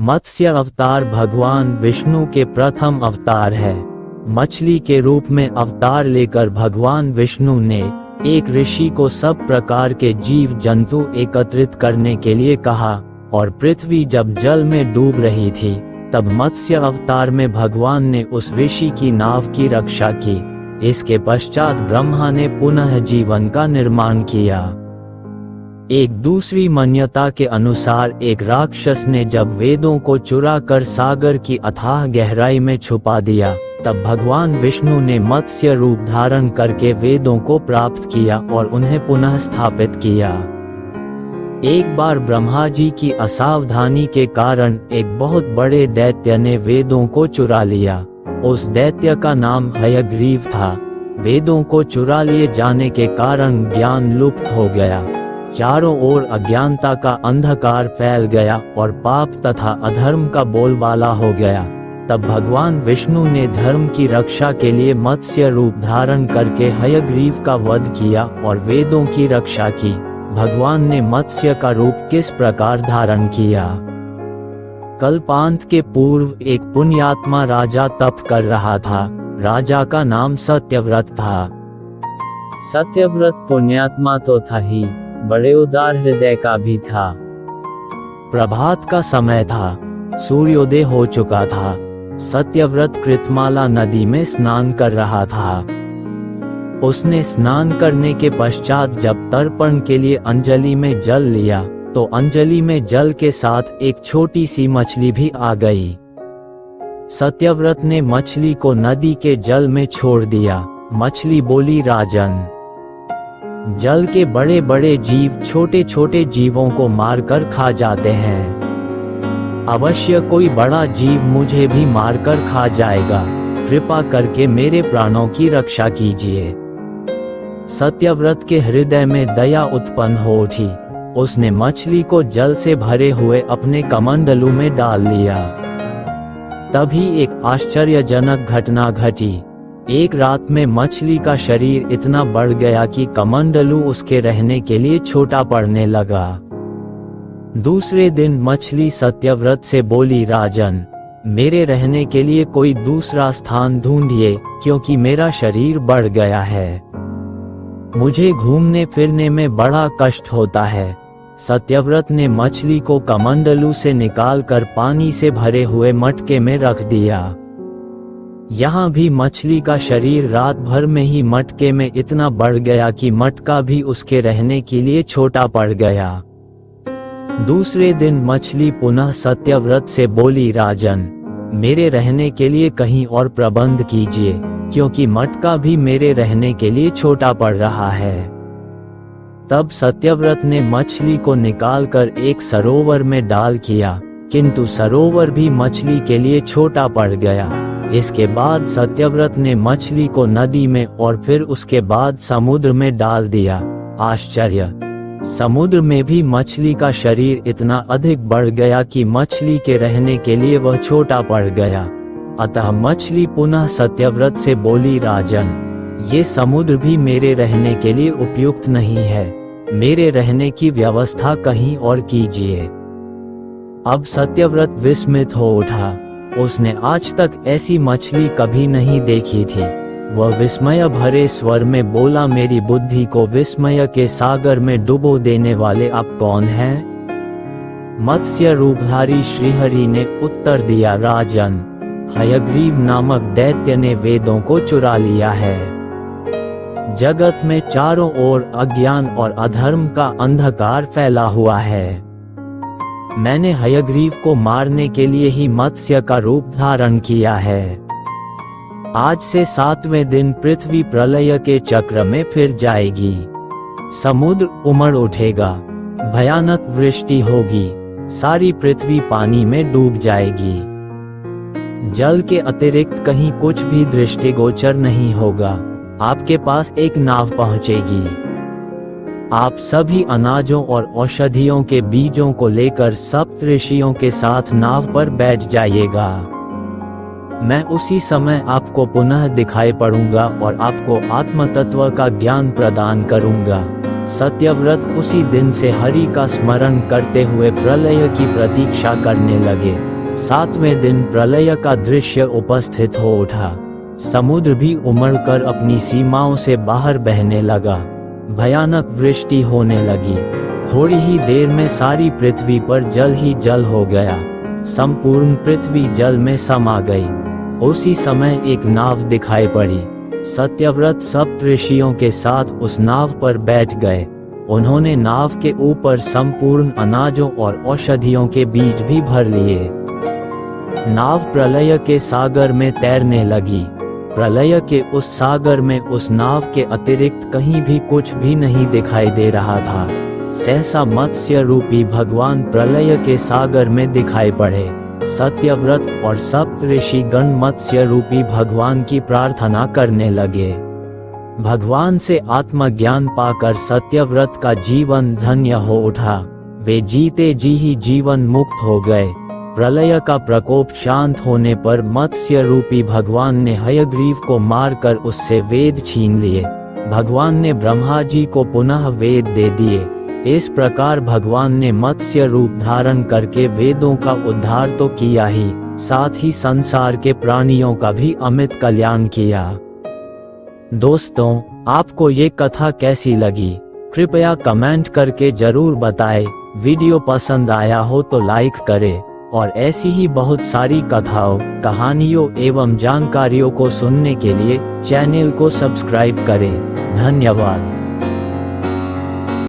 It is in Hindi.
मत्स्य अवतार भगवान विष्णु के प्रथम अवतार है। मछली के रूप में अवतार लेकर भगवान विष्णु ने एक ऋषि को सब प्रकार के जीव जंतु एकत्रित करने के लिए कहा, और पृथ्वी जब जल में डूब रही थी तब मत्स्य अवतार में भगवान ने उस ऋषि की नाव की रक्षा की। इसके पश्चात ब्रह्मा ने पुनः जीवन का निर्माण किया। एक दूसरी मान्यता के अनुसार एक राक्षस ने जब वेदों को चुरा कर सागर की अथाह गहराई में छुपा दिया, तब भगवान विष्णु ने मत्स्य रूप धारण करके वेदों को प्राप्त किया और उन्हें पुनः स्थापित किया। एक बार ब्रह्मा जी की असावधानी के कारण एक बहुत बड़े दैत्य ने वेदों को चुरा लिया। उस दैत्य का नाम हयग्रीव था। वेदों को चुरा लिए जाने के कारण ज्ञान लुप्त हो गया। चारों ओर अज्ञानता का अंधकार फैल गया और पाप तथा अधर्म का बोलबाला हो गया। तब भगवान विष्णु ने धर्म की रक्षा के लिए मत्स्य रूप धारण करके हयग्रीव का वध किया और वेदों की रक्षा की। भगवान ने मत्स्य का रूप किस प्रकार धारण किया? कल्पांत के पूर्व एक पुण्यात्मा राजा तप कर रहा था। राजा का नाम सत्यव्रत था। सत्यव्रत पुण्यात्मा तो था ही, बड़े उदार हृदय का भी था। प्रभात का समय था, सूर्योदय हो चुका था। सत्यव्रत कृतमाला नदी में स्नान कर रहा था। उसने स्नान करने के पश्चात जब तर्पण के लिए अंजलि में जल लिया तो अंजलि में जल के साथ एक छोटी सी मछली भी आ गई। सत्यव्रत ने मछली को नदी के जल में छोड़ दिया। मछली बोली, राजन, जल के बड़े बड़े जीव छोटे छोटे जीवों को मारकर खा जाते हैं। अवश्य कोई बड़ा जीव मुझे भी मारकर खा जाएगा। कृपा करके मेरे प्राणों की रक्षा कीजिए। सत्यव्रत के हृदय में दया उत्पन्न हो उठी। उसने मछली को जल से भरे हुए अपने कमंडलू में डाल लिया। तभी एक आश्चर्यजनक घटना घटी। एक रात में मछली का शरीर इतना बढ़ गया कि कमंडलू उसके रहने के लिए छोटा पड़ने लगा। दूसरे दिन मछली सत्यव्रत से बोली, राजन, मेरे रहने के लिए कोई दूसरा स्थान ढूंढिए, क्योंकि मेरा शरीर बढ़ गया है। मुझे घूमने फिरने में बड़ा कष्ट होता है। सत्यव्रत ने मछली को कमंडलू से निकालकर पानी से भरे हुए मटके में रख दिया। यहाँ भी मछली का शरीर रात भर में ही मटके में इतना बढ़ गया कि मटका भी उसके रहने के लिए छोटा पड़ गया। दूसरे दिन मछली पुनः सत्यव्रत से बोली, राजन, मेरे रहने के लिए कहीं और प्रबंध कीजिए, क्योंकि मटका भी मेरे रहने के लिए छोटा पड़ रहा है। तब सत्यव्रत ने मछली को निकालकर एक सरोवर में डाल किया, किंतु सरोवर भी मछली के लिए छोटा पड़ गया। इसके बाद सत्यव्रत ने मछली को नदी में और फिर उसके बाद समुद्र में डाल दिया। आश्चर्य! समुद्र में भी मछली का शरीर इतना अधिक बढ़ गया कि मछली के रहने के लिए वह छोटा पड़ गया। अतः मछली पुनः सत्यव्रत से बोली, राजन, ये समुद्र भी मेरे रहने के लिए उपयुक्त नहीं है। मेरे रहने की व्यवस्था कहीं और कीजिए। अब सत्यव्रत विस्मित हो उठा। उसने आज तक ऐसी मछली कभी नहीं देखी थी। वह विस्मय भरे स्वर में बोला, मेरी बुद्धि को विस्मय के सागर में डुबो देने वाले आप कौन हैं? मत्स्य रूपधारी श्रीहरि ने उत्तर दिया, राजन, हयग्रीव नामक दैत्य ने वेदों को चुरा लिया है। जगत में चारों ओर अज्ञान और अधर्म का अंधकार फैला हुआ है। मैंने हयग्रीव को मारने के लिए ही मत्स्य का रूप धारण किया है। आज से 7वें दिन पृथ्वी प्रलय के चक्र में फिर जाएगी। समुद्र उमड़ उठेगा, भयानक वृष्टि होगी, सारी पृथ्वी पानी में डूब जाएगी। जल के अतिरिक्त कहीं कुछ भी दृष्टिगोचर नहीं होगा। आपके पास एक नाव पहुंचेगी। आप सभी अनाजों और औषधियों के बीजों को लेकर सप्त ऋषियों के साथ नाव पर बैठ जाइएगा। मैं उसी समय आपको पुनः दिखाई पड़ूंगा और आपको आत्म तत्व का ज्ञान प्रदान करूंगा। सत्यव्रत उसी दिन से हरि का स्मरण करते हुए प्रलय की प्रतीक्षा करने लगे। 7वें दिन प्रलय का दृश्य उपस्थित हो उठा। समुद्र भी उमड़कर अपनी सीमाओं से बाहर बहने लगा। भयानक वृष्टि होने लगी। थोड़ी ही देर में सारी पृथ्वी पर जल ही जल हो गया। संपूर्ण पृथ्वी जल में समा गई। उसी समय एक नाव दिखाई पड़ी। सत्यव्रत सप्तऋषियों के साथ उस नाव पर बैठ गए। उन्होंने नाव के ऊपर संपूर्ण अनाजों और औषधियों के बीज भी भर लिए। नाव प्रलय के सागर में तैरने लगी। प्रलय के उस सागर में उस नाव के अतिरिक्त कहीं भी कुछ भी नहीं दिखाई दे रहा था। सहसा मत्स्य रूपी भगवान प्रलय के सागर में दिखाई पड़े। सत्यव्रत और सप्तऋषि गण मत्स्य रूपी भगवान की प्रार्थना करने लगे। भगवान से आत्मज्ञान पाकर सत्यव्रत का जीवन धन्य हो उठा। वे जीते जी ही जीवन मुक्त हो गए। प्रलय का प्रकोप शांत होने पर मत्स्य रूपी भगवान ने हयग्रीव को मारकर उससे वेद छीन लिए। भगवान ने ब्रह्मा जी को पुनः वेद दे दिए। इस प्रकार भगवान ने मत्स्य रूप धारण करके वेदों का उद्धार तो किया ही, साथ ही संसार के प्राणियों का भी अमित कल्याण किया। दोस्तों, आपको ये कथा कैसी लगी? कृपया कमेंट करके जरूर बताएं। वीडियो पसंद आया हो तो लाइक करें और ऐसी ही बहुत सारी कथाओं, कहानियों एवं जानकारियों को सुनने के लिए चैनल को सब्सक्राइब करें। धन्यवाद।